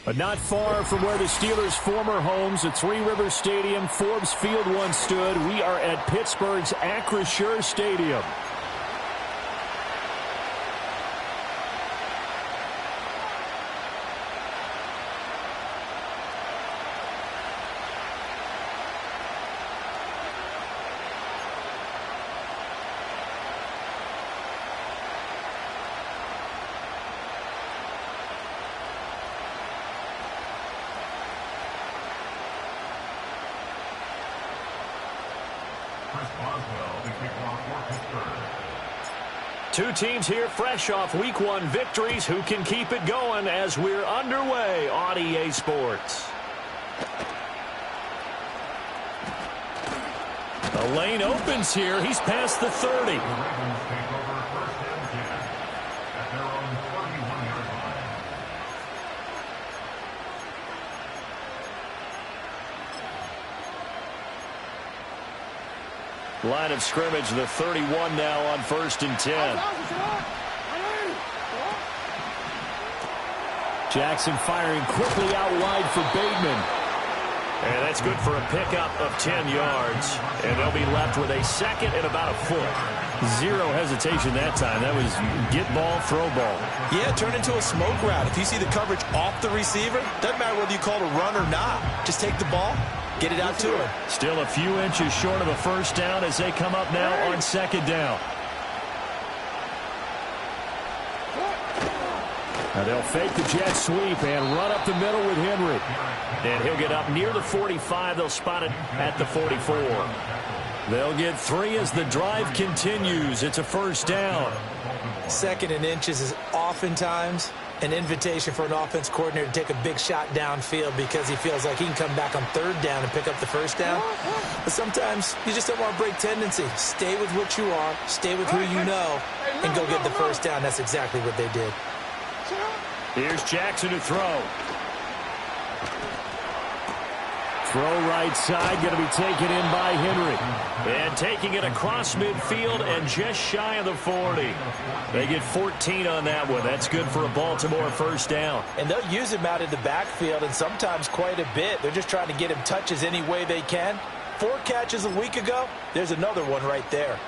But not far from where the Steelers' former homes at Three Rivers Stadium, Forbes Field once stood, we are at Pittsburgh's Acrisure Stadium. Two teams here fresh off Week 1 victories. Who can keep it going as we're underway on EA Sports? The lane opens here. He's past the 30. Line of scrimmage, the 31 now on 1st and 10. Jackson firing quickly out wide for Bateman. And that's good for a pickup of 10 yards. And they'll be left with a second and about a foot. Zero hesitation that time. That was get ball, throw ball. Yeah, turn into a smoke route. If you see the coverage off the receiver, doesn't matter whether you call it a run or not. Just take the ball, get it out to him. Still a few inches short of a first down as they come up now on 2nd down. Now they'll fake the jet sweep and run up the middle with Henry. And he'll get up near the 45. They'll spot it at the 44. They'll get 3 as the drive continues. It's a first down. 2nd and inches is oftentimes an invitation for an offense coordinator to take a big shot downfield because he feels like he can come back on 3rd down and pick up the first down. But sometimes you just don't want to break tendency. Stay with what you are, stay with who you know, and go get the first down. That's exactly what they did. Here's Jackson to throw. Throw right side, going to be taken in by Henry. And taking it across midfield and just shy of the 40. They get 14 on that one. That's good for a Baltimore first down. And they'll use him out in the backfield and sometimes quite a bit. They're just trying to get him touches any way they can. 4 catches a week ago. There's another one right there.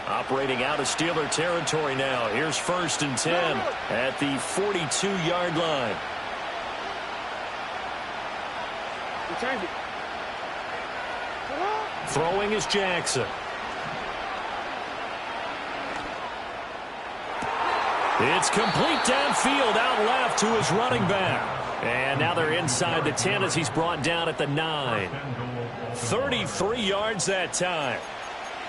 Operating out of Steeler territory now. Here's 1st and 10 at the 42-yard line. Throwing is Jackson. It's complete downfield out left to his running back. And now they're inside the 10 as he's brought down at the 9. 33 yards that time.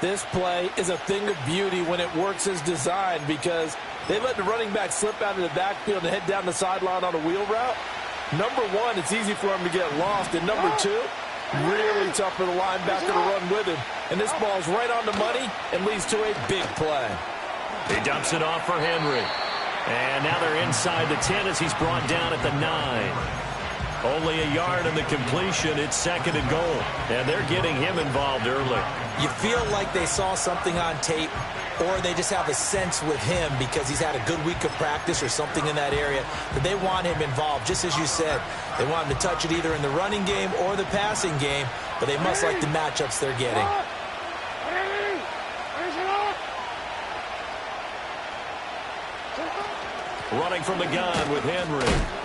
This play is a thing of beauty when it works as designed because they let the running back slip out of the backfield and head down the sideline on a wheel route. Number 1, it's easy for him to get lost. And number 2, really tough for the linebacker to run with him. And this ball's right on the money and leads to a big play. He dumps it off for Henry. And now they're inside the 10 as he's brought down at the 9. Only a yard in the completion. It's 2nd and goal. And they're getting him involved early. You feel like they saw something on tape, or they just have a sense with him because he's had a good week of practice or something in that area that they want him involved. Just as you said, they want him to touch it either in the running game or the passing game, but they must like the matchups they're getting. Running from the gun with Henry.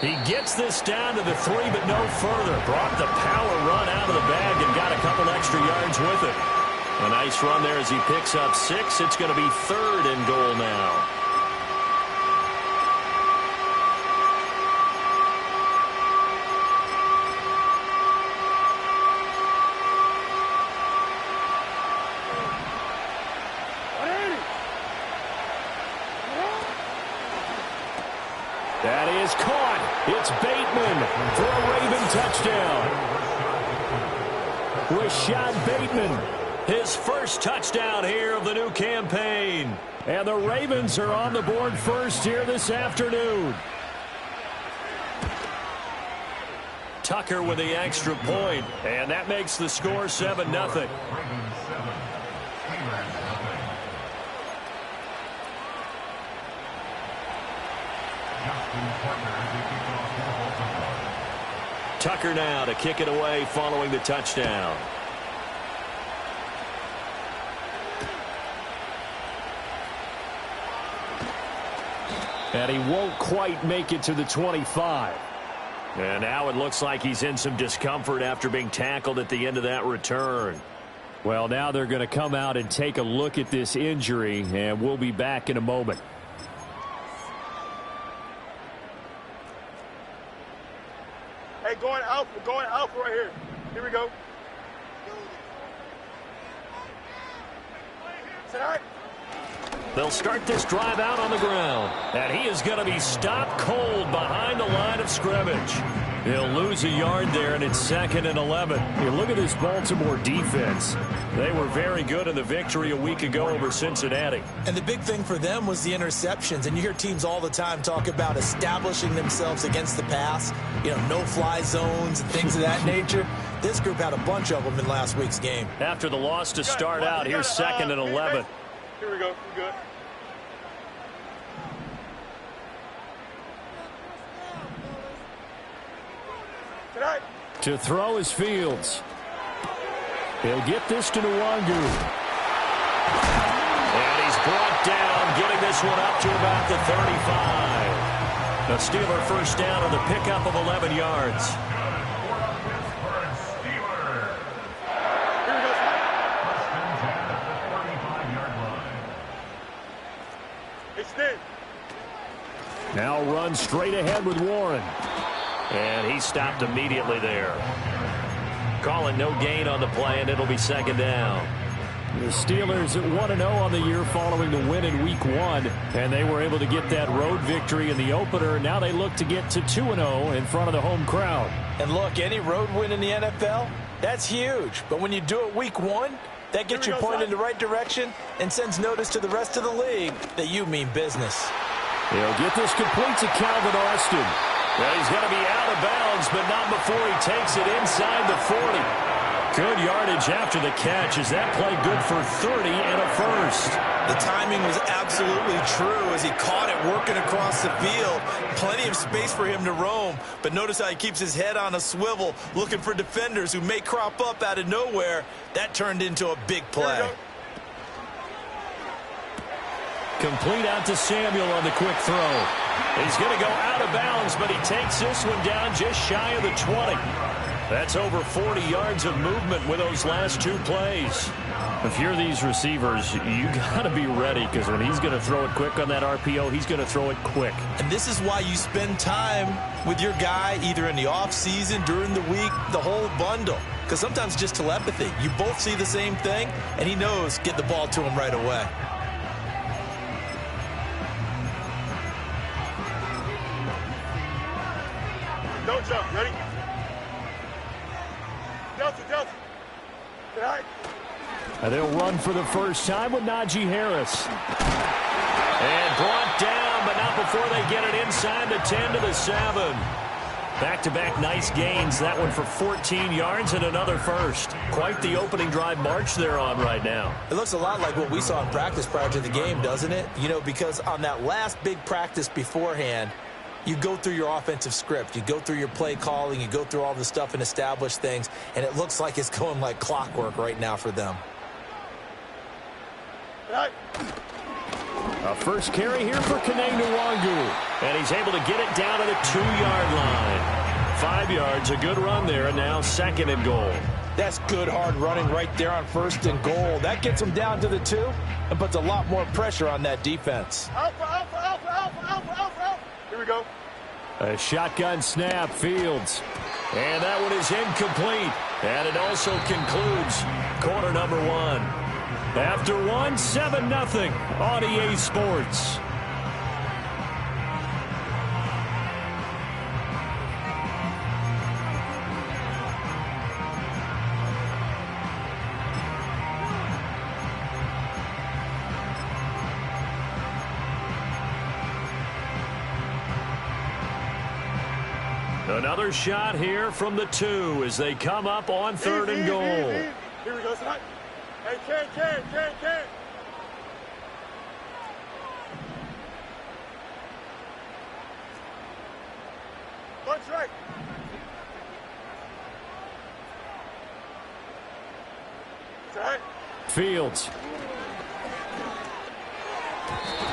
He gets this down to the 3, but no further. Brought the power run out of the bag and got a couple extra yards with it. A nice run there as he picks up 6. It's going to be 3rd and goal now. That is caught. It's Bateman for a Raven touchdown. Rashad Bateman, his first touchdown here of the new campaign. And the Ravens are on the board first here this afternoon. Tucker with the extra point, and that makes the score 7-0. Tucker now to kick it away following the touchdown. And he won't quite make it to the 25. And now it looks like he's in some discomfort after being tackled at the end of that return. Well, now they're going to come out and take a look at this injury, and we'll be back in a moment. Hey, going out right here. Here we go. Tonight. They'll start this drive out on the ground. And he is going to be stopped cold behind the line of scrimmage. He'll lose a yard there, and it's 2nd and 11. You look at this Baltimore defense. They were very good in the victory a week ago over Cincinnati. And the big thing for them was the interceptions. And you hear teams all the time talk about establishing themselves against the pass, no-fly zones and things of that nature. This group had a bunch of them in last week's game. After the loss to start out, here's 2nd and 11. Here we go. We're good. Tonight. To throw is Fields. He'll get this to Nwangu. And he's brought down, getting this one up to about the 35. A Steeler first down on the pickup of 11 yards. Now run straight ahead with Warren. And he stopped immediately there. Calling no gain on the play, and it'll be 2nd down. The Steelers at 1-0 on the year following the win in Week 1. And they were able to get that road victory in the opener. Now they look to get to 2-0 in front of the home crowd. And look, any road win in the NFL, that's huge. But when you do it Week 1, that gets you pointed in the right direction and sends notice to the rest of the league that you mean business. He'll get this complete to Calvin Austin. And he's going to be out of bounds, but not before he takes it inside the 40. Good yardage after the catch. Is that play good for 30 and a first? The timing was absolutely true as he caught it working across the field. Plenty of space for him to roam, but notice how he keeps his head on a swivel, looking for defenders who may crop up out of nowhere. That turned into a big play. Complete out to Samuel on the quick throw. He's going to go out of bounds, but he takes this one down just shy of the 20. That's over 40 yards of movement with those last 2 plays. If you're these receivers, you got to be ready, because when he's going to throw it quick on that RPO, he's going to throw it quick. And this is why you spend time with your guy either in the offseason, during the week, the whole bundle. Because sometimes just telepathy. You both see the same thing, and he knows get the ball to him right away. Don't jump. Ready? Delta. Tonight. And they'll run for the first time with Najee Harris. And brought down, but not before they get it inside the 10 to the 7. Back-to-back nice gains. That one for 14 yards and another first. Quite the opening drive march they're on right now. It looks a lot like what we saw in practice prior to the game, doesn't it? Because on that last big practice beforehand, you go through your offensive script. You go through your play calling. You go through all the stuff and establish things. And it looks like it's going like clockwork right now for them. A first carry here for Kene Nwangu. And he's able to get it down to the 2-yard line. 5 yards, a good run there, and now 2nd and goal. That's good hard running right there on 1st and goal. That gets them down to the 2 and puts a lot more pressure on that defense. Alpha. Here we go. A shotgun snap, Fields. And that one is incomplete. And it also concludes quarter number 1. After 7-0 on EA Sports. Another shot here from the 2 as they come up on 3rd and goal. Here we go, son. Hey, Ken. Punch right. Right. Fields.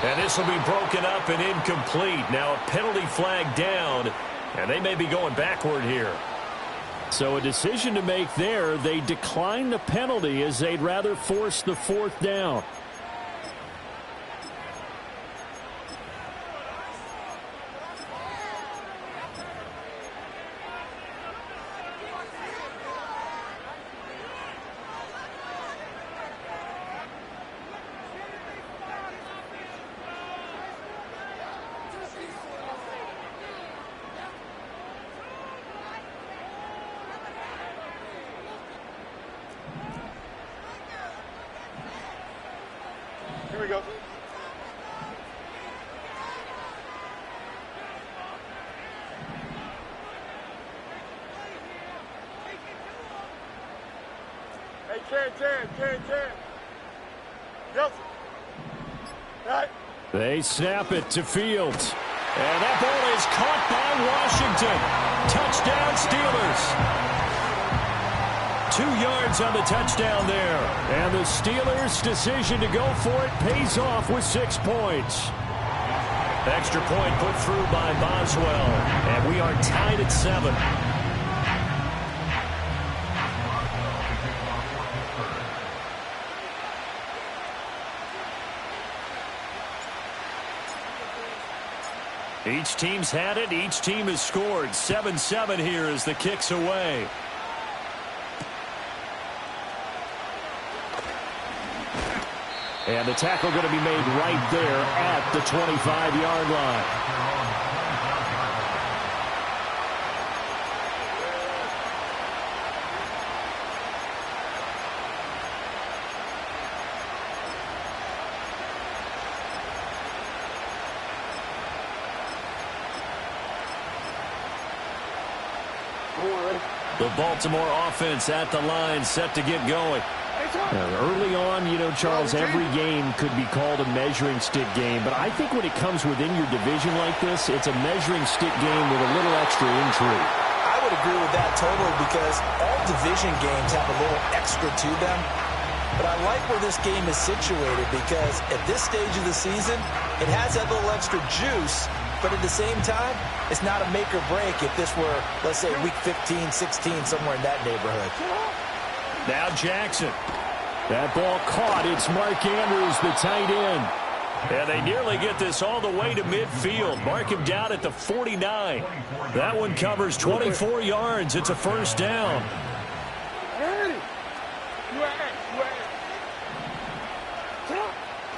And this will be broken up and incomplete. Now a penalty flag down, and they may be going backward here. So a decision to make there. They decline the penalty as they'd rather force the 4th down. Here we go. Hey, Ken. Nelson. Right. They snap it to Fields. And that ball is caught by Washington. Touchdown, Steelers. 2 yards on the touchdown there. And the Steelers' decision to go for it pays off with 6 points. Extra point put through by Boswell. And we are tied at 7. Each team's had it. Each team has scored. 7-7 here as the kick's away. And the tackle going to be made right there at the 25-yard line. The Baltimore offense at the line, set to get going. Early on, you know, Charles, every game could be called a measuring stick game. But I think when it comes within your division like this, it's a measuring stick game with a little extra intrigue. I would agree with that totally because all division games have a little extra to them. But I like where this game is situated because at this stage of the season, it has that little extra juice. But at the same time, it's not a make or break if this were, let's say, week 15, 16, somewhere in that neighborhood. Now Jackson. That ball caught. It's Mark Andrews, the tight end. And they nearly get this all the way to midfield. Mark him down at the 49. That one covers 24 yards. It's a first down.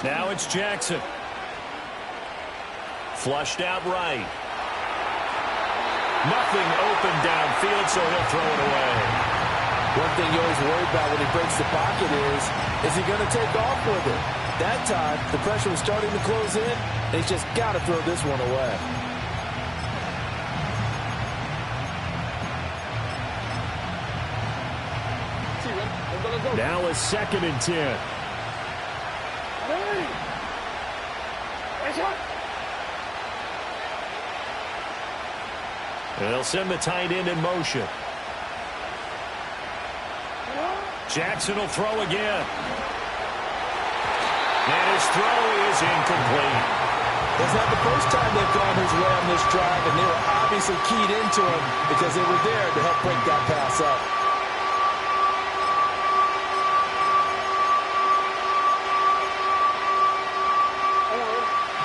Now it's Jackson. Flushed out right. Nothing open downfield, so he'll throw it away. One thing you always worry about when he breaks the pocket is he going to take off with it? That time, the pressure was starting to close in, and he's just got to throw this one away. Now a 2nd and 10. They'll send the tight end in motion. Jackson will throw again. And his throw is incomplete. It's not the first time they've gone his way on this drive, and they were obviously keyed into him because they were there to help break that pass up.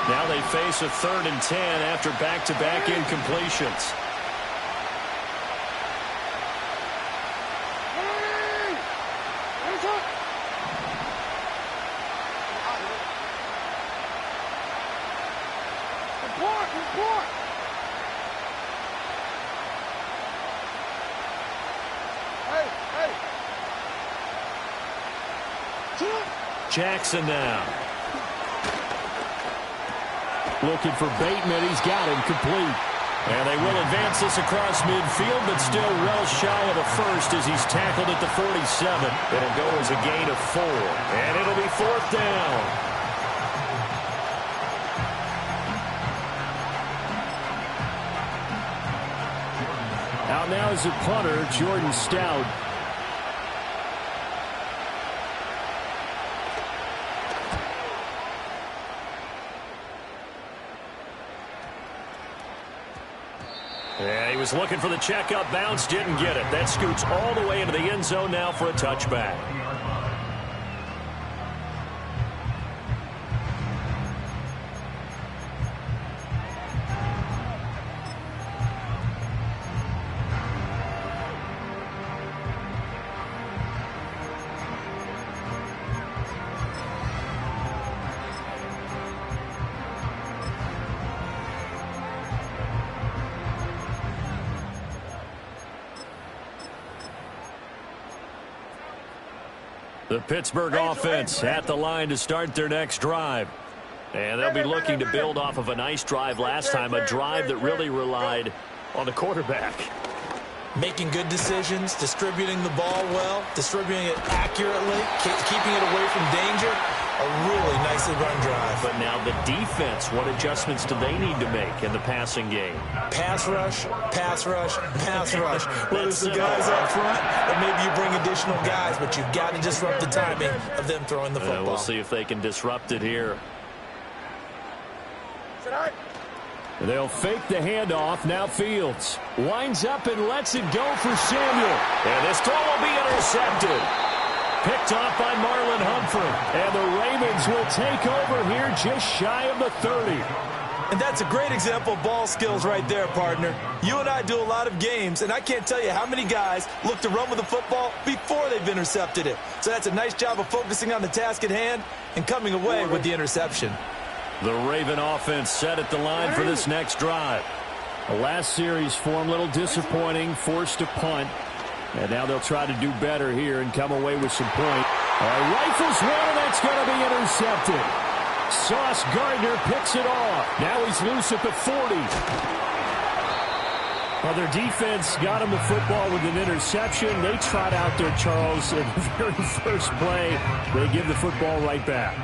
Now they face a 3rd and 10 after back-to-back incompletions. Jackson now. Looking for Bateman. He's got him complete. And they will advance this across midfield, but still well shy of a first as he's tackled at the 47. It'll go as a gain of 4. And it'll be 4th down. Out now is the punter, Jordan Stout. Yeah, he was looking for the checkup bounce, didn't get it. That scoots all the way into the end zone now for a touchback. The Pittsburgh offense at the line to start their next drive. And they'll be looking to build off of a nice drive last time, a drive that really relied on the quarterback. Making good decisions, distributing the ball well, distributing it accurately, keeping it away from danger. A really nicely run drive. But now the defense, what adjustments do they need to make in the passing game? Pass rush, pass rush, pass rush. Whether it's the guys up front or maybe you bring additional guys, but you've got to disrupt the timing of them throwing the football. We'll see if they can disrupt it here. They'll fake the handoff. Now Fields winds up and lets it go for Samuel. And this throw will be intercepted. Picked off by Marlon Humphrey. And the Ravens will take over here just shy of the 30. And that's a great example of ball skills right there, partner. You and I do a lot of games, and I can't tell you how many guys look to run with the football before they've intercepted it. So that's a nice job of focusing on the task at hand and coming away with the interception. The Raven offense set at the line for this next drive. The last series for them, a little disappointing, forced to punt. And now they'll try to do better here and come away with some points. Rifles one, and that's going to be intercepted. Sauce Gardner picks it off. Now he's loose at the 40. Well, their defense got him the football with an interception. They trot out there, Charles, in the very first play. They give the football right back.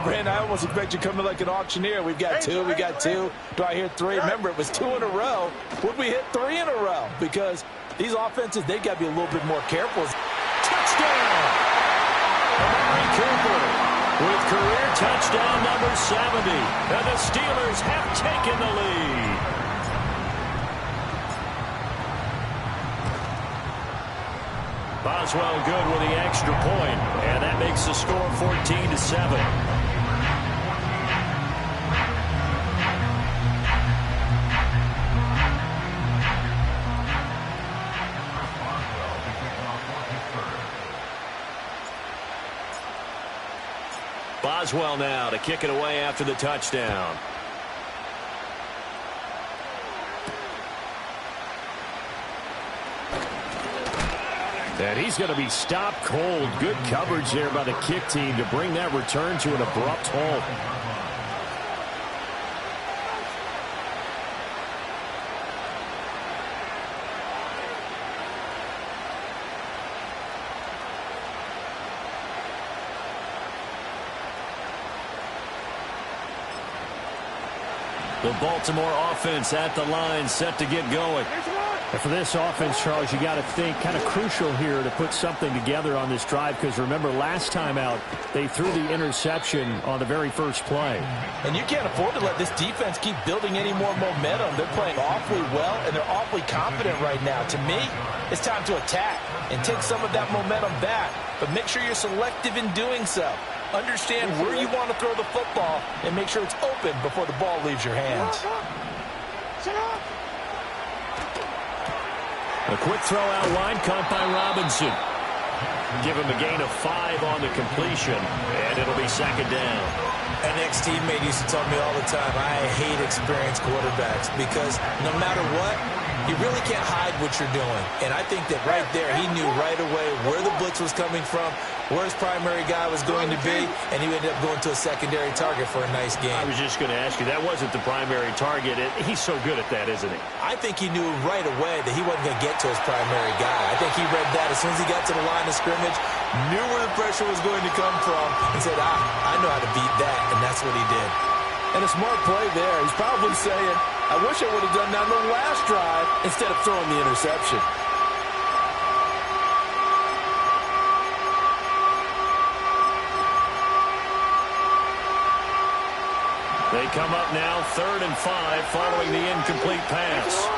Brandon, I almost expect you coming like an auctioneer. We've got two, we got two. Do I hear three? Remember, it was 2 in a row. Would we hit 3 in a row? Because these offenses, they've got to be a little bit more careful. Touchdown! Amari Cooper with career touchdown number 70. And the Steelers have taken the lead. Boswell good with the extra point, and that makes the score 14-7. Boswell now to kick it away after the touchdown. And he's going to be stopped cold. Good coverage there by the kick team to bring that return to an abrupt halt. The Baltimore offense at the line, set to get going. And for this offense, Charles, you got to think kind of crucial here to put something together on this drive, because remember, last time out, they threw the interception on the very first play. And you can't afford to let this defense keep building any more momentum. They're playing awfully well, and they're awfully confident right now. To me, it's time to attack and take some of that momentum back, but make sure you're selective in doing so. Understand where you want to throw the football and make sure it's open before the ball leaves your hands. A quick throw out wide, caught by Robinson. Give him a gain of 5 on the completion, and it'll be second down. An ex-teammate used to tell me all the time, I hate experienced quarterbacks because no matter what, you really can't hide what you're doing. And I think that right there, he knew right away where the blitz was coming from, where his primary guy was going to be, and he ended up going to a secondary target for a nice game. I was just going to ask you, that wasn't the primary target. He's so good at that, isn't he? I think he knew right away that he wasn't going to get to his primary guy. I think he read that as soon as he got to the line of scrimmage, knew where the pressure was going to come from, and said, I know how to beat that, and that's what he did. And a smart play there. He's probably saying, I wish I would have done that on the last drive instead of throwing the interception. They come up now 3rd and 5 following the incomplete pass.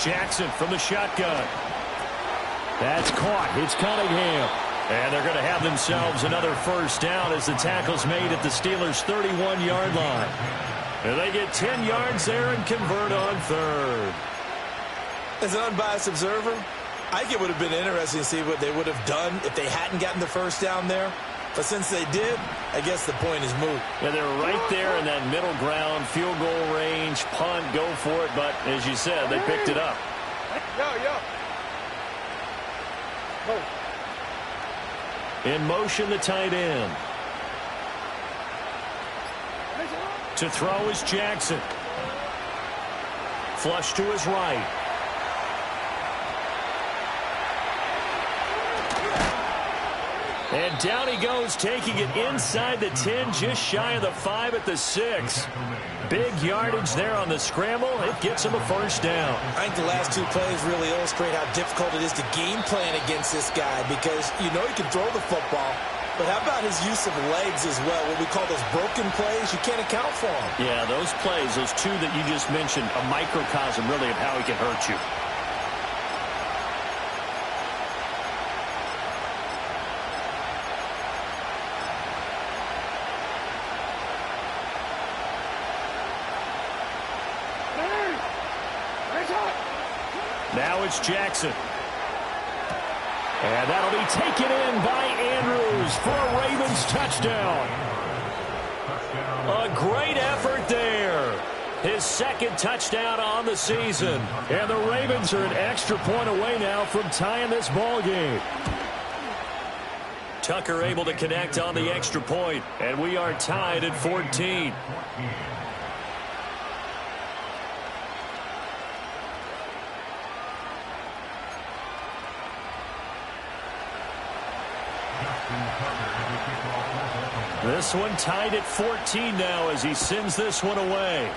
Jackson from the shotgun. That's caught. It's Cunningham. And they're going to have themselves another first down as the tackle's made at the Steelers' 31-yard line. And they get 10 yards there and convert on 3rd. As an unbiased observer, I think it would have been interesting to see what they would have done if they hadn't gotten the first down there. But since they did, I guess the point is moot. Yeah, they're right there in that middle ground, field goal range, punt, go for it. But as you said, they picked it up. In motion, the tight end. To throw is Jackson. Flush to his right. And down he goes, taking it inside the 10, just shy of the 5 at the 6. Big yardage there on the scramble. It gets him a first down. I think the last two plays really illustrate how difficult it is to game plan against this guy because you know he can throw the football. But how about his use of legs as well? What we call those broken plays, you can't account for them. Yeah, those plays, those two that you just mentioned, a microcosm really of how he can hurt you. Now it's Jackson. And that'll be taken in by Andrews for a Ravens touchdown. A great effort there. His second touchdown on the season. And the Ravens are an extra point away now from tying this ball game. Tucker able to connect on the extra point. And we are tied at 14. This one tied at 14 now as he sends this one away.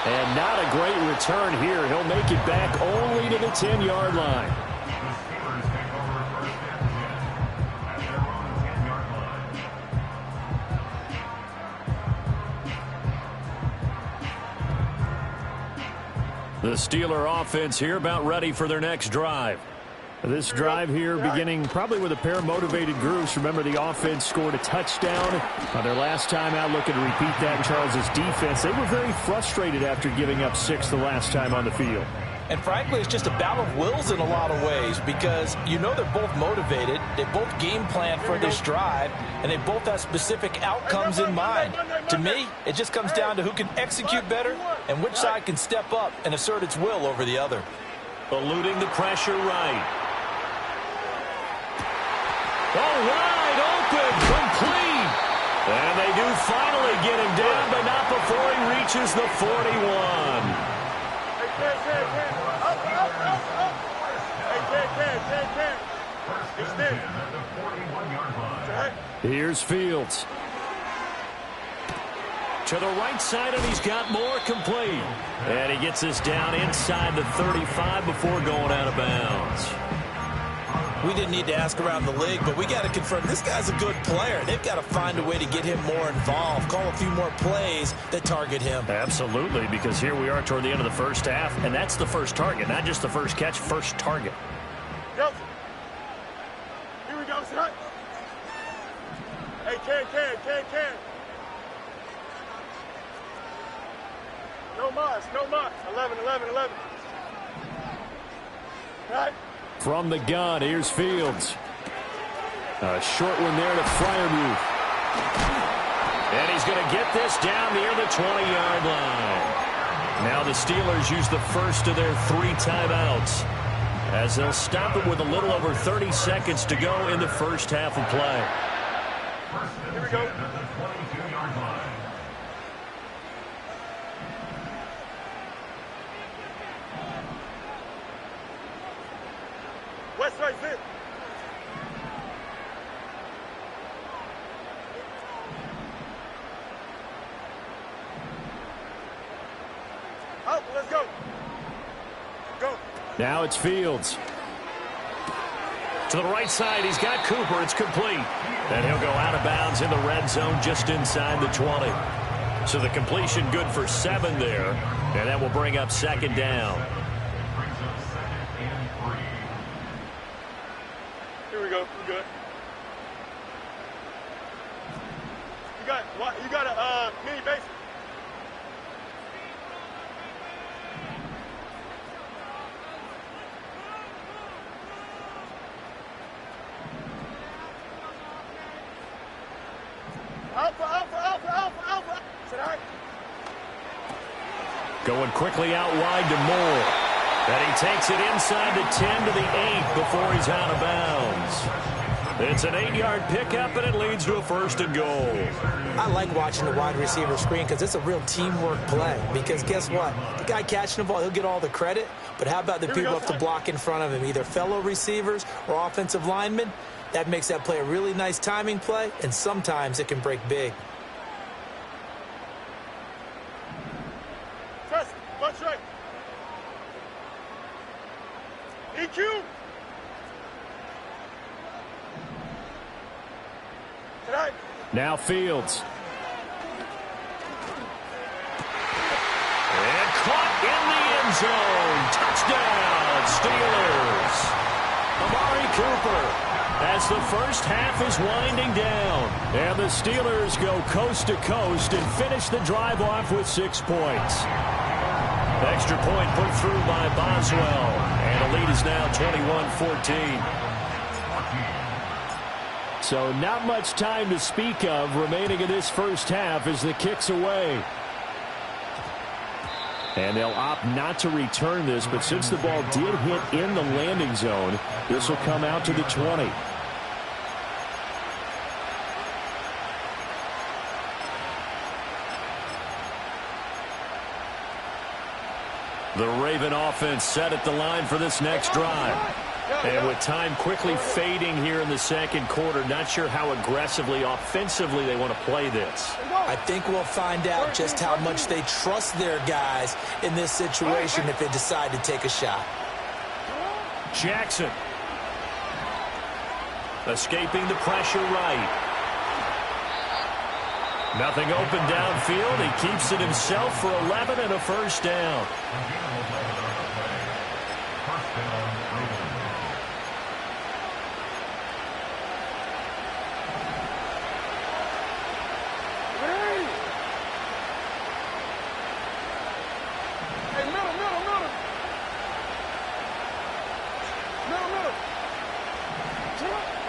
And not a great return here. He'll make it back only to the 10-yard line. The Steeler offense here about ready for their next drive. This drive here beginning probably with a pair of motivated groups. Remember, the offense scored a touchdown on their last time out, looking to repeat that in Charles's defense. They were very frustrated after giving up 6 the last time on the field. And frankly, it's just a battle of wills in a lot of ways because you know they're both motivated, they both game plan for this drive, and they both have specific outcomes in mind. To me, it just comes down to who can execute better and which side can step up and assert its will over the other. Eluding the pressure right. Oh, wide open, complete. And they do finally get him down, but not before he reaches the 41. Here's Fields. To the right side, and he's got more complete. And he gets this down inside the 35 before going out of bounds. We didn't need to ask around the league, but we got to confirm this guy's a good player. They've got to find a way to get him more involved, call a few more plays that target him. Absolutely, because here we are toward the end of the first half, and that's the first target, not just the first catch, first target. Go. Here we go, son. Hey, Ken. No mas. 11. Right. From the gun, here's Fields. A short one there to Freiermuth. And he's going to get this down near the 20-yard line. Now the Steelers use the first of their 3 timeouts. as they'll stop it with a little over 30 seconds to go in the first half of play. Here we go. West right fit. Out, let's go. Go. Now it's Fields. To the right side, he's got Cooper. It's complete. And he'll go out of bounds in the red zone just inside the 20. So the completion good for 7 there. And that will bring up second down. Here we go. We're good. You got a mini base. Alpha. Is that all right? Going quickly out wide to Moore. And he takes it inside the 10 to the 8 before he's out of bounds. It's an 8-yard pickup, and it leads to a first and goal. I like watching the wide receiver screen because it's a real teamwork play. Because guess what? The guy catching the ball, he'll get all the credit. But how about the people up to block in front of him, either fellow receivers or offensive linemen? That makes that play a really nice timing play, and sometimes it can break big. Trust, watch right. EQ. Tonight. Now Fields. And caught in the end zone. Touchdown, Steelers. Amari Cooper. As the first half is winding down. And the Steelers go coast to coast and finish the drive off with 6 points. Extra point put through by Boswell. And the lead is now 21-14. So not much time to speak of remaining in this first half as the kick's away. And they'll opt not to return this, but since the ball did hit in the landing zone, this will come out to the 20. The Raven offense set at the line for this next drive. And with time quickly fading here in the second quarter, not sure how aggressively, offensively they want to play this. I think we'll find out just how much they trust their guys in this situation if they decide to take a shot. Jackson. Escaping the pressure right. Nothing open downfield. He keeps it himself for 11 and a first down.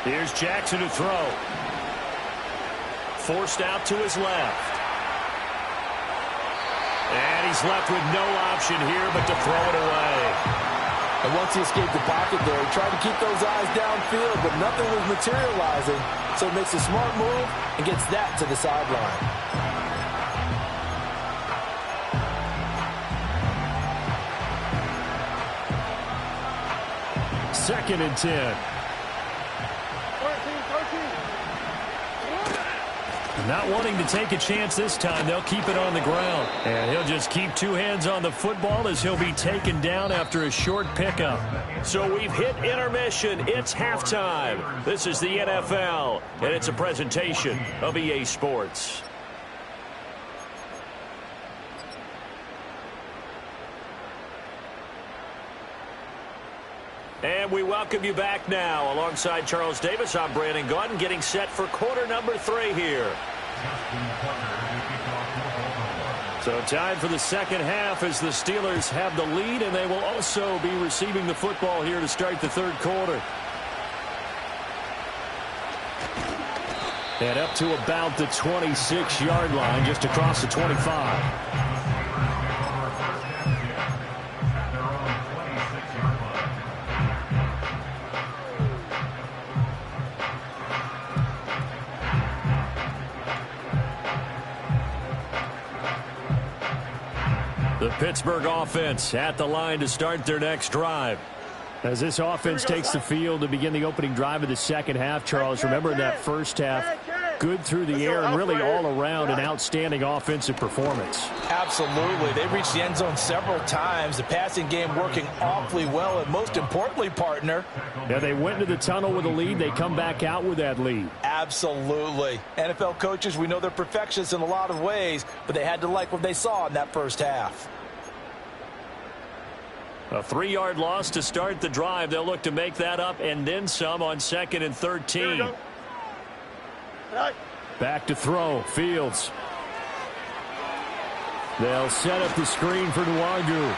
Here's Jackson to throw. Forced out to his left. And he's left with no option here but to throw it away. And once he escaped the pocket there, he tried to keep those eyes downfield, but nothing was materializing. So he makes a smart move and gets that to the sideline. Second and 10. Not wanting to take a chance this time, they'll keep it on the ground. And he'll just keep 2 hands on the football as he'll be taken down after a short pickup. So we've hit intermission. It's halftime. This is the NFL, and it's a presentation of EA Sports. And we welcome you back now. Alongside Charles Davis, I'm Brandon Gaudin, getting set for quarter number 3 here. So time for the second half as the Steelers have the lead, and they will also be receiving the football here to start the third quarter. And up to about the 26-yard line, just across the 25. The Pittsburgh offense at the line to start their next drive. As this offense takes the field to begin the opening drive of the second half, Charles, remember in that first half, good through the air and really all around an outstanding offensive performance. Absolutely. They reached the end zone several times. The passing game working awfully well. And most importantly, partner. Yeah, they went into the tunnel with a lead. They come back out with that lead. Absolutely. NFL coaches, we know they're perfectionists in a lot of ways, but they had to like what they saw in that first half. A 3-yard loss to start the drive. They'll look to make that up and then some on 2nd and 13. Back to throw. Fields. They'll set up the screen for Nwangu.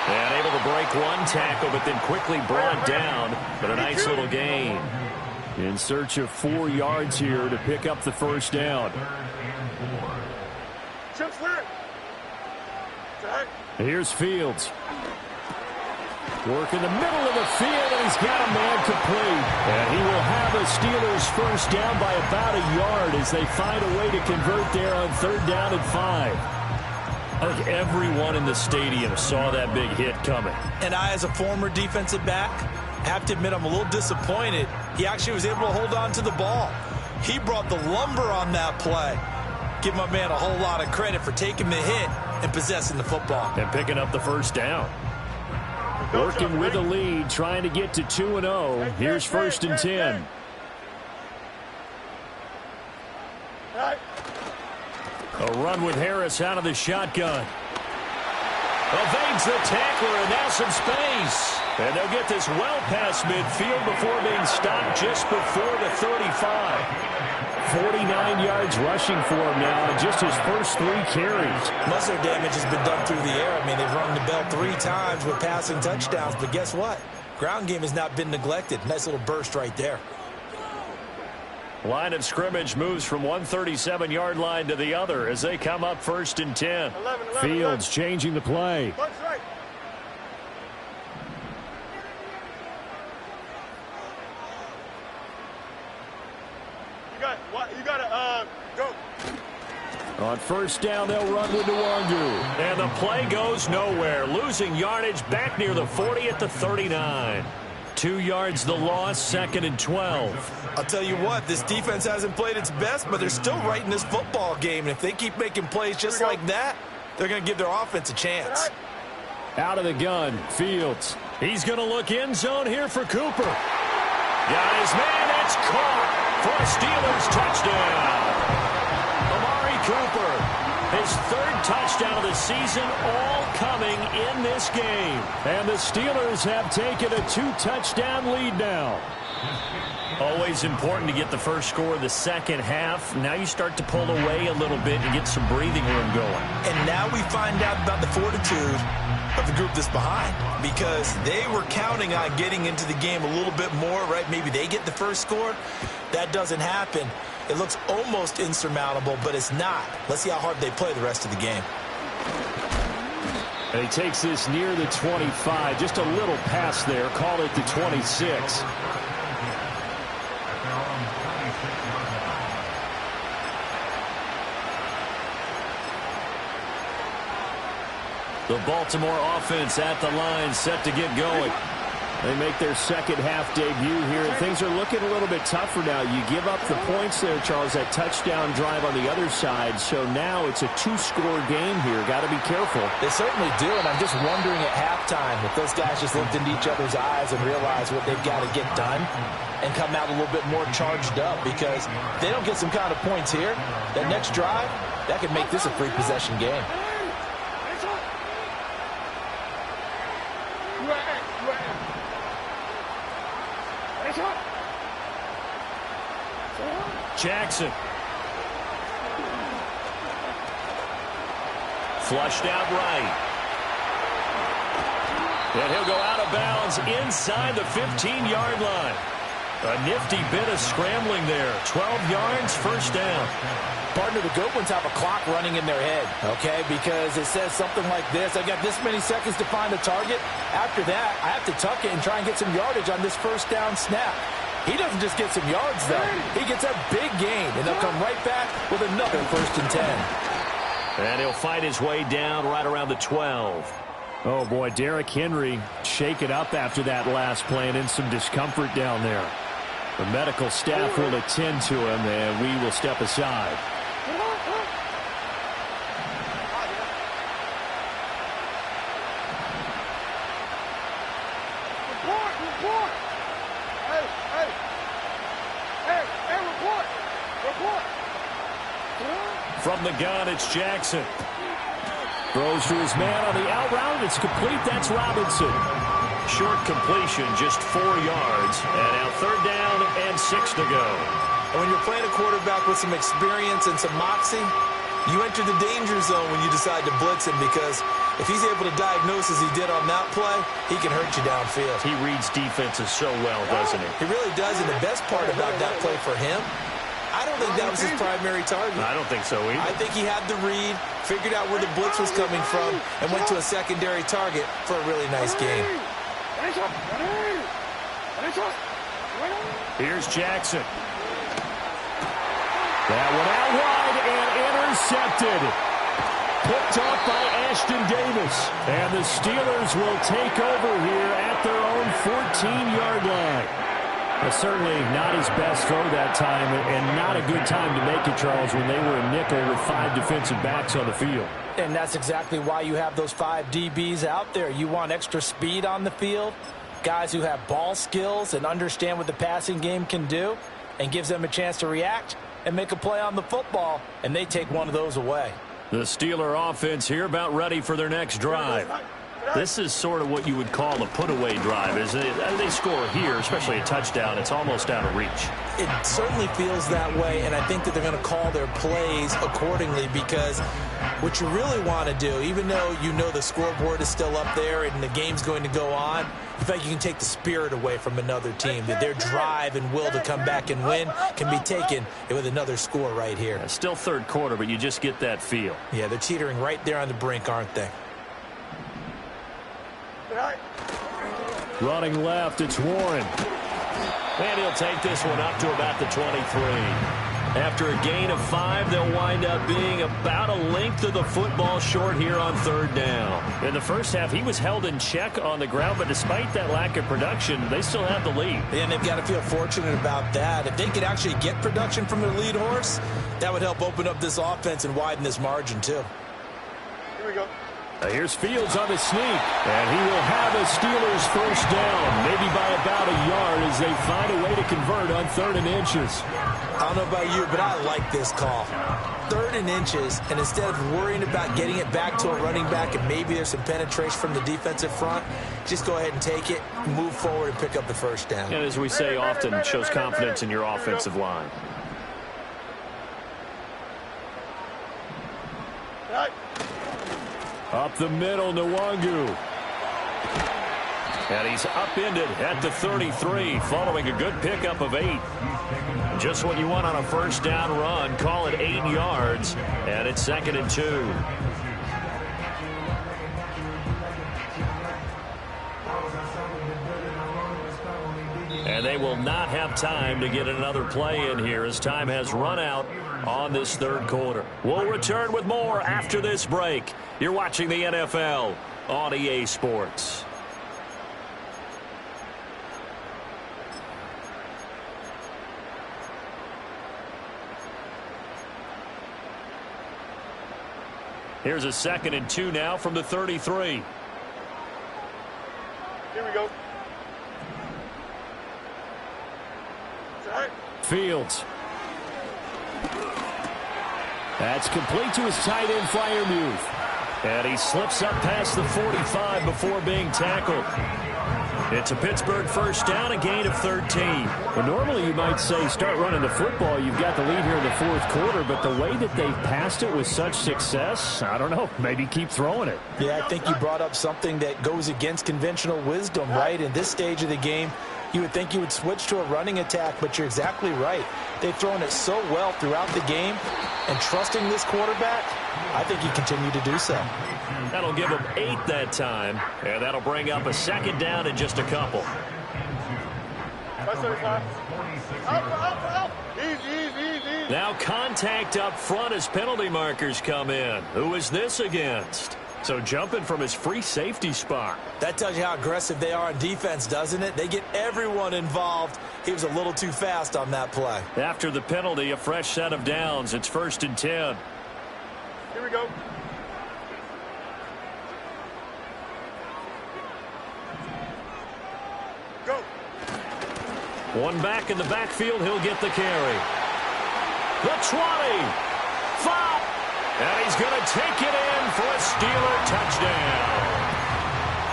And able to break one tackle, but then quickly brought down. But a nice little gain. In search of 4 yards here to pick up the first down. Here's Fields. Work in the middle of the field, and he's got a man complete. And he will have a Steelers first down by about a yard as they find a way to convert there on 3rd down and 5. I think everyone in the stadium saw that big hit coming. And I, as a former defensive back, have to admit I'm a little disappointed. He actually was able to hold on to the ball. He brought the lumber on that play. Give my man a whole lot of credit for taking the hit and possessing the football. And picking up the first down. Working with a lead, trying to get to 2-0. Here's 1st and 10. A run with Harris out of the shotgun. Evades the tackler, and now some space. And they'll get this well past midfield before being stopped just before the 35. 49 yards rushing for him now in just his first 3 carries. Most of their damage has been done through the air. I mean, they've rung the bell 3 times with passing touchdowns, but guess what? Ground game has not been neglected. Nice little burst right there. Line of scrimmage moves from one 37-yard line to the other as they come up 1st and 10. 11, Fields changing the play. Right. You got to go. On 1st down, they'll run with Nwangu. And the play goes nowhere. Losing yardage back near the 40 at the 39. 2 yards the loss, 2nd and 12. I'll tell you what, this defense hasn't played its best, but they're still right in this football game. And if they keep making plays just like that, they're going to give their offense a chance. Out of the gun, Fields. He's going to look end zone here for Cooper. Got his man, that's caught for a Steelers touchdown. Amari Cooper, his 3rd touchdown of the season, all coming in this game. And the Steelers have taken a 2-touchdown lead now. Always important to get the first score of the second half. Now you start to pull away a little bit and get some breathing room going. And now we find out about the fortitude of the group that's behind, because they were counting on getting into the game a little bit more, right? Maybe they get the first score. That doesn't happen. It looks almost insurmountable, but it's not. Let's see how hard they play the rest of the game. And he takes this near the 25, just a little pass there. Call it the 26. The Baltimore offense at the line, set to get going. They make their second half debut here, and things are looking a little bit tougher now. You give up the points there, Charles, that touchdown drive on the other side. So now it's a 2-score game here. Got to be careful. They certainly do, and I'm just wondering at halftime if those guys just looked into each other's eyes and realized what they've got to get done and come out a little bit more charged up, because if they don't get some kind of points here, that next drive, that could make this a free possession game. Jackson. Flushed out right. And he'll go out of bounds inside the 15-yard line. A nifty bit of scrambling there. 12 yards, first down. Partner, the good ones have a clock running in their head, okay? Because it says something like this: I got this many seconds to find a target. After that, I have to tuck it and try and get some yardage on this first down snap. He doesn't just get some yards, though. He gets a big gain, and they'll come right back with another 1st and 10. And he'll fight his way down right around the 12. Oh, boy, Derrick Henry shaken up after that last play and in some discomfort down there. The medical staff will attend to him, and we will step aside. Report! Hey, report! From the gun, it's Jackson. Throws to his man on the out route. It's complete. That's Robinson. Short completion, just 4 yards. And now 3rd down and 6 to go. And when you're playing a quarterback with some experience and some moxie, you enter the danger zone when you decide to blitz him, because if he's able to diagnose as he did on that play, he can hurt you downfield. He reads defenses so well, doesn't he? He really does, and the best part about that play for him, I don't think that was his primary target. I don't think so either. I think he had the read, figured out where the blitz was coming from, and went to a secondary target for a really nice game. Here's Jackson. That one out wide and intercepted. Picked off by Ashton Davis. And the Steelers will take over here at their own 14-yard line. Certainly not his best throw that time, and not a good time to make it, Charles, when they were a nickel with 5 defensive backs on the field. And that's exactly why you have those 5 DBs out there. You want extra speed on the field, guys who have ball skills and understand what the passing game can do, and gives them a chance to react and make a play on the football, and they take one of those away. The Steeler offense here about ready for their next drive. This is sort of what you would call a put-away drive. As they score here, especially a touchdown, it's almost out of reach. It certainly feels that way, and I think that they're going to call their plays accordingly, because what you really want to do, even though you know the scoreboard is still up there and the game's going to go on, you feel like you can take the spirit away from another team, that their drive and will to come back and win can be taken with another score right here. Still 3rd quarter, but you just get that feel. Yeah, they're teetering right there on the brink, aren't they? Running left, it's Warren. And he'll take this one up to about the 23. After a gain of 5, they'll wind up being about a length of the football short here on 3rd down. In the first half, he was held in check on the ground, but despite that lack of production, they still have the lead. And they've got to feel fortunate about that. If they could actually get production from their lead horse, that would help open up this offense and widen this margin too. Here we go. Here's Fields on the sneak, and he will have a Steelers 1st down, maybe by about a yard as they find a way to convert on 3rd and inches. I don't know about you, but I like this call. 3rd and inches, and instead of worrying about getting it back to a running back and maybe there's some penetration from the defensive front, just go ahead and take it, move forward, and pick up the 1st down. And as we say often, it shows confidence in your offensive line. Up the middle, Nwangu. And he's upended at the 33, following a good pickup of 8. Just what you want on a 1st down run. Call it 8 yards, and it's 2nd and 2. And they will not have time to get another play in here as time has run out on this 3rd quarter. We'll return with more after this break. You're watching the NFL on EA Sports. Here's a 2nd and 2 now from the 33. Here we go. Fields. That's complete to his tight end flyer move. And he slips up past the 45 before being tackled. It's a Pittsburgh 1st down, a gain of 13. Well, normally you might say start running the football. You've got the lead here in the 4th quarter, but the way that they've passed it with such success, I don't know, maybe keep throwing it. Yeah, I think you brought up something that goes against conventional wisdom, right? In this stage of the game, you would think you would switch to a running attack, but you're exactly right. They've thrown it so well throughout the game, and trusting this quarterback, I think you continue to do so. That'll give him 8 that time, and that'll bring up a 2nd down in just a couple. Up. Easy. Now contact up front as penalty markers come in. Who is this against? So jumping from his free safety spot. That tells you how aggressive they are on defense, doesn't it? They get everyone involved. He was a little too fast on that play. After the penalty, a fresh set of downs. It's 1st and 10. Here we go. Go. One back in the backfield. He'll get the carry. The 20. 5. And he's going to take it in for a Steeler touchdown.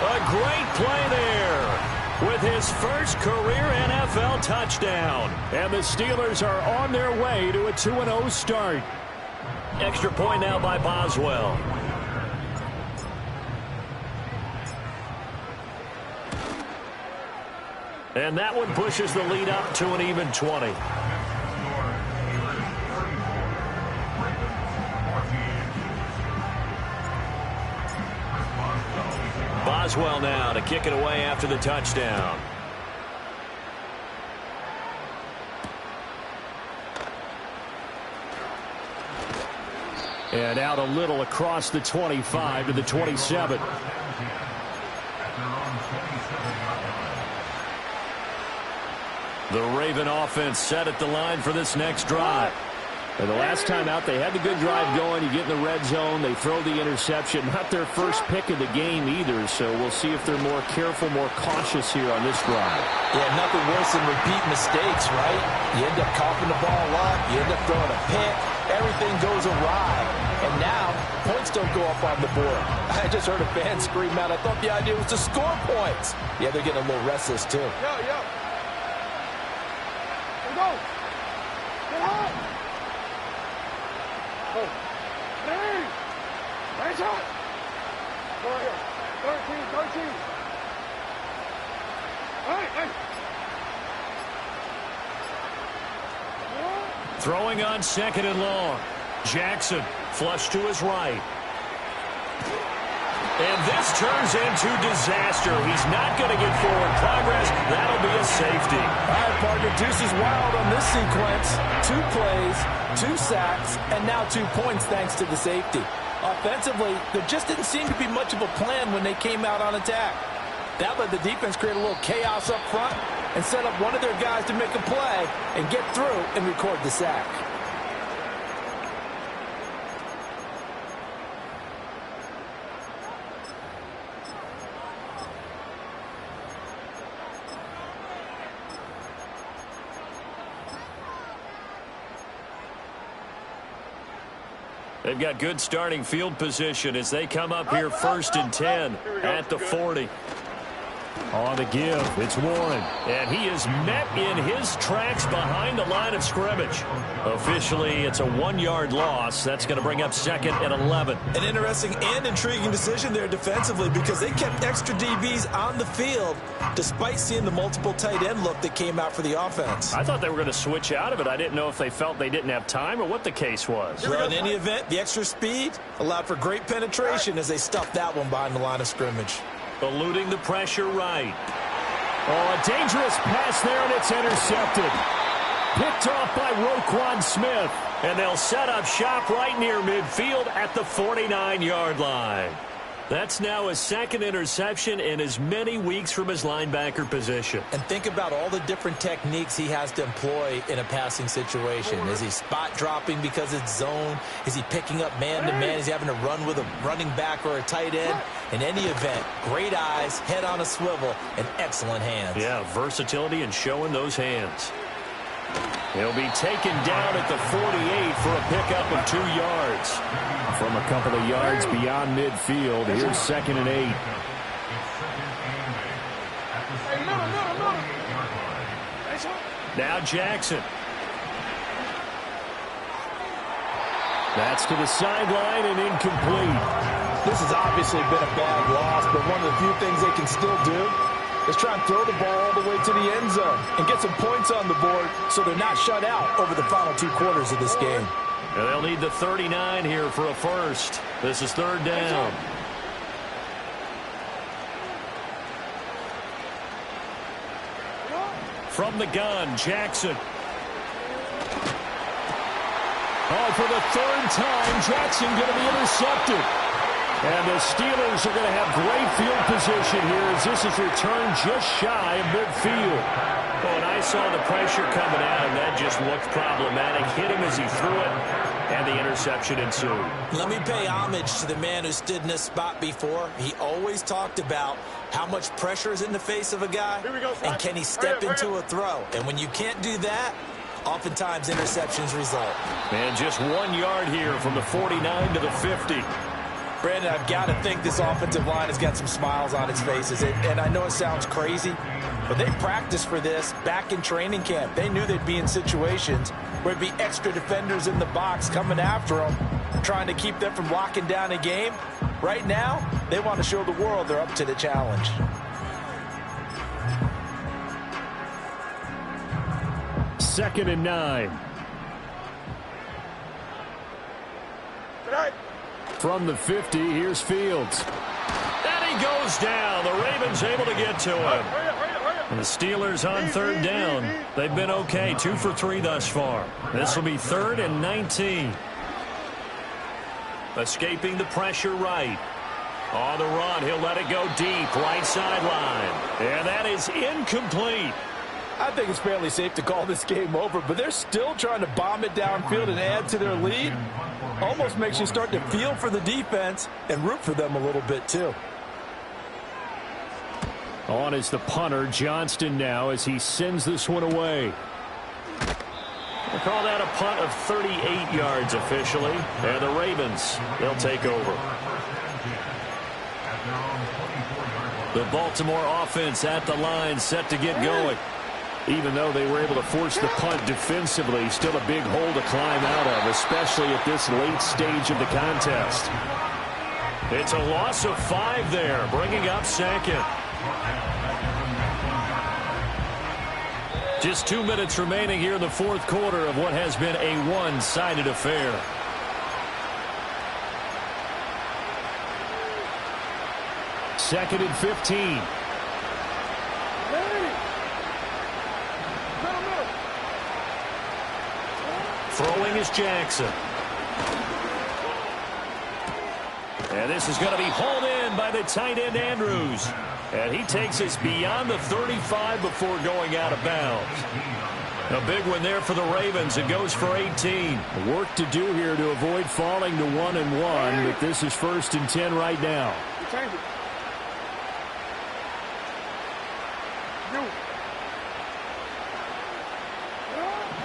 A great play there with his first career NFL touchdown. And the Steelers are on their way to a 2-0 start. Extra point now by Boswell. And that one pushes the lead up to an even 20. Boswell now to kick it away after the touchdown. And out a little across the 25 to the 27. The Raven offense set at the line for this next drive. And the last time out, they had the good drive going. You get in the red zone, they throw the interception. Not their first pick of the game either, so we'll see if they're more careful, more cautious here on this drive. Yeah, nothing worse than repeat mistakes, right? You end up coughing the ball up, you end up throwing a pick, everything goes awry. And now, points don't go up on the board. I just heard a fan scream out, I thought the idea was to score points. Yeah, they're getting a little restless, too. Yo. Let's go. Get hot. Oh. Hey. Nice shot. Go right here. 13. Hey. Throwing on 2nd and long. Jackson flush to his right. And this turns into disaster. He's not going to get forward progress. That'll be a safety. All right, partner, Deuce is wild on this sequence. 2 plays, 2 sacks, and now 2 points thanks to the safety. Offensively, there just didn't seem to be much of a plan when they came out on attack. That let the defense create a little chaos up front and set up one of their guys to make a play and get through and record the sack. They've got good starting field position as they come up here 1st and 10 at the 40. On the give, it's Warren. And he is met in his tracks behind the line of scrimmage. Officially, it's a 1-yard loss. That's going to bring up 2nd and 11. An interesting and intriguing decision there defensively because they kept extra DBs on the field despite seeing the multiple tight end look that came out for the offense. I thought they were going to switch out of it. I didn't know if they felt they didn't have time or what the case was. Well, in any event, the extra speed allowed for great penetration as they stuffed that one behind the line of scrimmage. Eluding the pressure right. Oh, a dangerous pass there, and it's intercepted. Picked off by Roquan Smith. And they'll set up shop right near midfield at the 49-yard line. That's now his 2nd interception in as many weeks from his linebacker position. And think about all the different techniques he has to employ in a passing situation. Is he spot dropping because it's zone? Is he picking up man-to-man? Is he having to run with a running back or a tight end? In any event, great eyes, head on a swivel, and excellent hands. Yeah, versatility and showing those hands. He'll be taken down at the 48 for a pickup of 2 yards. From a couple of yards beyond midfield, here's 2nd and 8. Now Jackson. That's to the sideline and incomplete. This has obviously been a bad loss, but one of the few things they can still do is try and throw the ball all the way to the end zone and get some points on the board so they're not shut out over the final 2 quarters of this game. And they'll need the 39 here for a first. This is 3rd down. From the gun, Jackson. Oh, for the third time, Jackson going to be intercepted. And the Steelers are going to have great field position here as this is returned just shy of midfield. Well, and I saw the pressure coming out, and that just looked problematic. Hit him as he threw it, and the interception ensued. Let me pay homage to the man who stood in this spot before. He always talked about how much pressure is in the face of a guy, and can he step into a throw. And when you can't do that, oftentimes interceptions result. And just 1 yard here from the 49 to the 50. Brandon, I've got to think this offensive line has got some smiles on its faces. And I know it sounds crazy, but they practiced for this back in training camp. They knew they'd be in situations where there'd be extra defenders in the box coming after them, trying to keep them from locking down a game. Right now, they want to show the world they're up to the challenge. Second and 9. From the 50, here's Fields. And he goes down. The Ravens able to get to him. And the Steelers on third down. They've been okay, 2 for 3 thus far. This will be 3rd and 19. Escaping the pressure right. On the run, he'll let it go deep, right sideline. And that is incomplete. I think it's fairly safe to call this game over, but they're still trying to bomb it downfield and add to their lead. Almost makes you start to feel for the defense and root for them a little bit, too. On is the punter, Johnston, now as he sends this one away. We'll call that a punt of 38 yards officially. And the Ravens, they'll take over. The Baltimore offense at the line, set to get going. Even though they were able to force the punt defensively, still a big hole to climb out of, especially at this late stage of the contest. It's a loss of 5 there, bringing up second. Just 2 minutes remaining here in the fourth quarter of what has been a one-sided affair. Second and 15. Throwing is Jackson. And this is going to be hauled in by the tight end Andrews. And he takes us beyond the 35 before going out of bounds. A big one there for the Ravens. It goes for 18. Work to do here to avoid falling to 1-1, but this is 1st and 10 right now.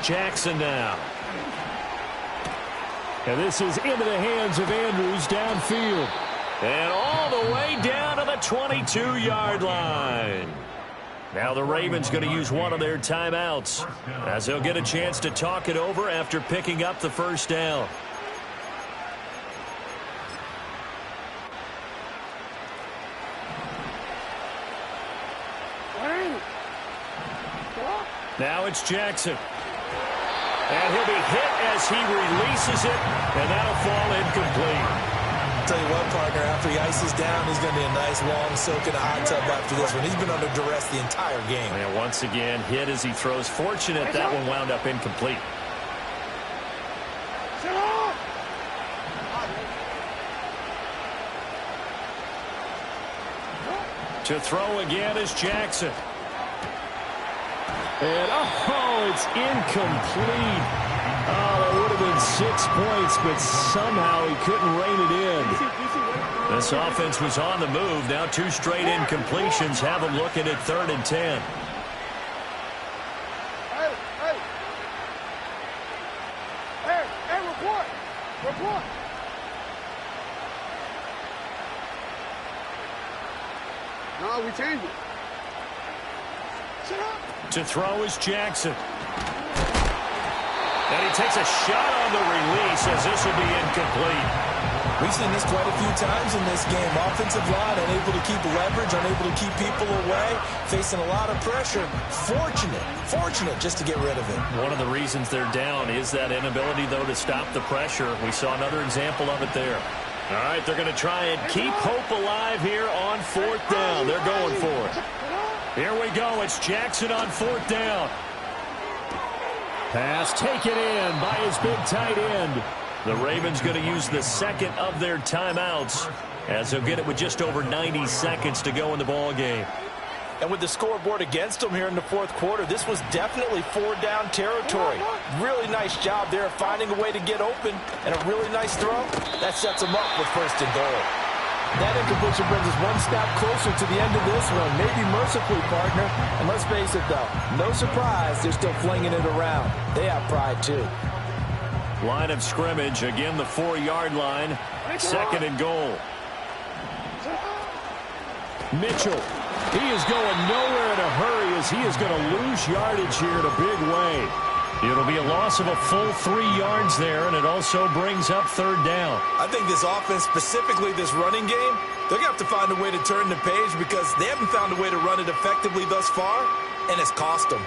Jackson now. And this is into the hands of Andrews downfield. And all the way down to the 22-yard line. Now the Ravens going to use one of their timeouts as they'll get a chance to talk it over after picking up the first down. Now it's Jackson. And he'll be hit as he releases it, and that'll fall incomplete. Tell you what, partner, after he ices down, he's going to be a nice long soak in a hot tub after this one. He's been under duress the entire game. And once again, hit as he throws. Fortunate that one wound up incomplete. To throw again is Jackson. And, oh, it's incomplete. Oh, that would have been 6 points, but somehow he couldn't rein it in. This offense was on the move. Now 2 straight incompletions have them looking at 3rd and 10. Hey, report. No, we changed it. Shut up. To throw is Jackson. And he takes a shot on the release as this will be incomplete. We've seen this quite a few times in this game. Offensive line unable to keep leverage, unable to keep people away, facing a lot of pressure. Fortunate just to get rid of it. One of the reasons they're down is that inability, though, to stop the pressure. We saw another example of it there. All right, they're going to try and keep hope alive here on 4th down. They're going for it. Here we go. It's Jackson on 4th down. Pass taken in by his big tight end. The Ravens going to use the second of their timeouts as they'll get it with just over 90 seconds to go in the ball game. And with the scoreboard against them here in the fourth quarter, this was definitely 4-down territory. Really nice job there of finding a way to get open, and a really nice throw. That sets them up with first and goal. That incompletion brings us one step closer to the end of this one. Maybe mercifully, partner. And let's face it, though, no surprise, they're still flinging it around. They have pride, too. Line of scrimmage, again the 4-yard line. Second and goal. Mitchell. He is going nowhere in a hurry as he is going to lose yardage here in a big way. It'll be a loss of a full 3 yards there, and it also brings up third down. I think this offense, specifically this running game, they're going to have to find a way to turn the page because they haven't found a way to run it effectively thus far, and it's cost them.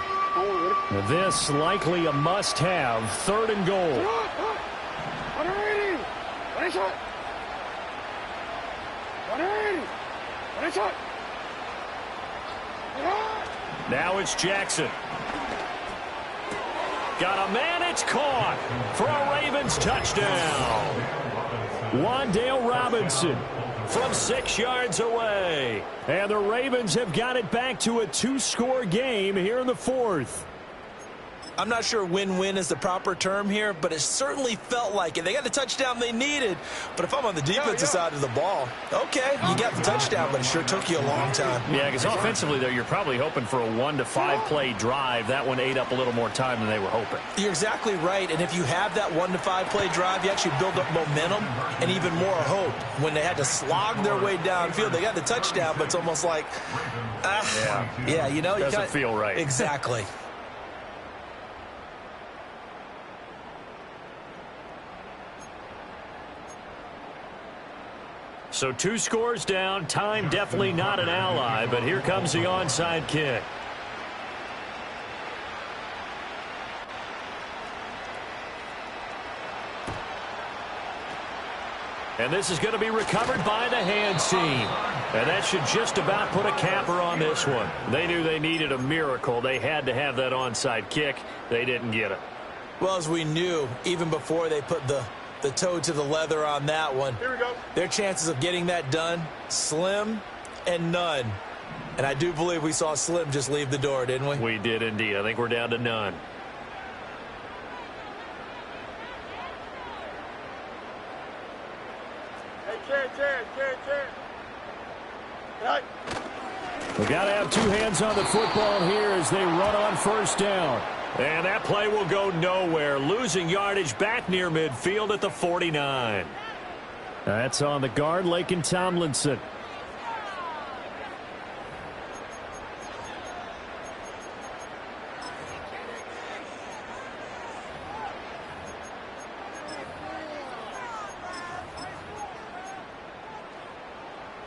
This likely a must-have. Third and goal. Now it's Jackson. Got a man, it's caught for a Ravens touchdown. Wan'Dale Robinson from 6 yards away. And the Ravens have got it back to a 2-score game here in the fourth. I'm not sure win-win is the proper term here, but it certainly felt like it. They got the touchdown they needed, but if I'm on the defensive side of the ball, okay, you got the touchdown, but it sure took you a long time. Yeah, because offensively, there, you're probably hoping for a 1 to 5 play drive. That one ate up a little more time than they were hoping. You're exactly right, and if you have that 1 to 5 play drive, you actually build up momentum and even more hope. When they had to slog their way downfield, they got the touchdown, but it's almost like, yeah, you know, doesn't feel right. Exactly. So 2 scores down. Time definitely not an ally, but here comes the onside kick. And this is going to be recovered by the hands team. And that should just about put a capper on this one. They knew they needed a miracle. They had to have that onside kick. They didn't get it. Well, as we knew, even before they put the toe to the leather on that one. Here we go. Their chances of getting that done, slim and none. And I do believe we saw Slim just leave the door, didn't we? We did indeed. I think we're down to none. Hey, Right. We got to have 2 hands on the football here as they run on first down. And that play will go nowhere. Losing yardage back near midfield at the 49. That's on the guard, Laken Tomlinson.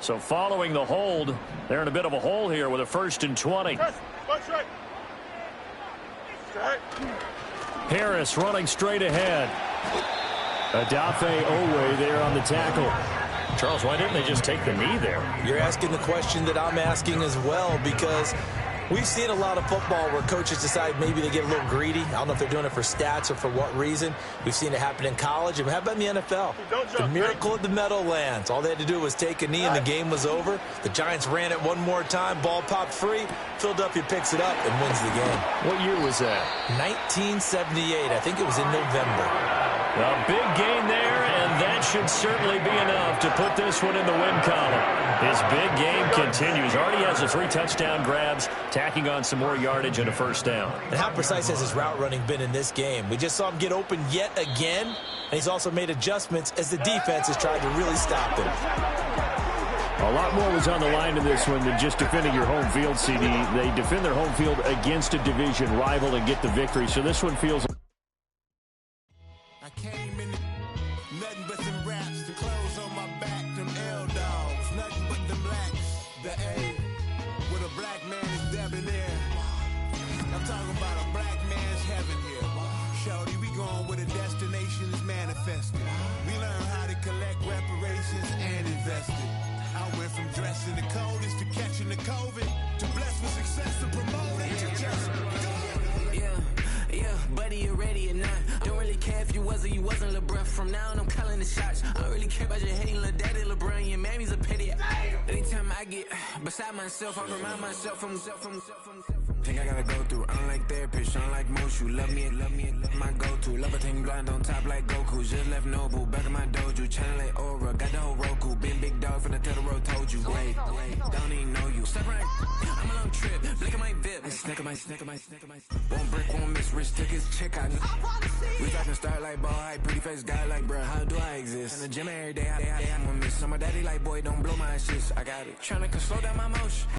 So following the hold, they're in a bit of a hole here with a 1st and 20. Harris running straight ahead. Adafe Owe there on the tackle. Charles, why didn't they just take the knee there? You're asking the question that I'm asking as well, because we've seen a lot of football where coaches decide maybe they get a little greedy. I don't know if they're doing it for stats or for what reason. We've seen it happen in college. And how about in the NFL? The miracle of the Meadowlands. All they had to do was take a knee and the game was over. The Giants ran it one more time. Ball popped free. Philadelphia picks it up and wins the game. What year was that? 1978. I think it was in November. A big gain there, and that should certainly be enough to put this one in the win column. His big game continues. Already has the 3 touchdown grabs, tacking on some more yardage and a first down. And how precise has his route running been in this game? We just saw him get open yet again, and he's also made adjustments as the defense has tried to really stop him. A lot more was on the line in this one than just defending your home field, CD. They defend their home field against a division rival and get the victory. So this one feels... I came in nothing but some raps, the clothes on my back, them L-dogs, nothing but them blacks, the A, with a black man is debonair. I'm talking about a black man's heaven here. Shorty, we going where the destination is manifested. We learn how to collect reparations and invest it. I went from dressing the coldest to catching the COVID, to blessed with success to promote it to just go. Yeah, buddy, ready or not. Don't really care if you was or you wasn't LeBron. From now on, I'm calling the shots. I don't really care about your hating little daddy LeBron. Your mammy's a pity. Anytime I get beside myself, I remind myself from. Think I gotta go through. I don't like therapist, I don't like most. You love me, my go-to. Love a thing blind on top like Goku. Just left Noble, back in my dojo. Channel like Aura, got the whole Roku. Been big dog from the Tether Road, told you. Wait, don't even know you. Step right, I'm a long trip. Look at my VIP. Snack Won't break, won't miss. Rich tickets, check out. We talking start like ball hype. Pretty face guy like, bruh, how do I exist? In the gym every day, I'm gonna miss. So my daddy like, boy, don't blow my shit. I got it. Tryna slow down my motion.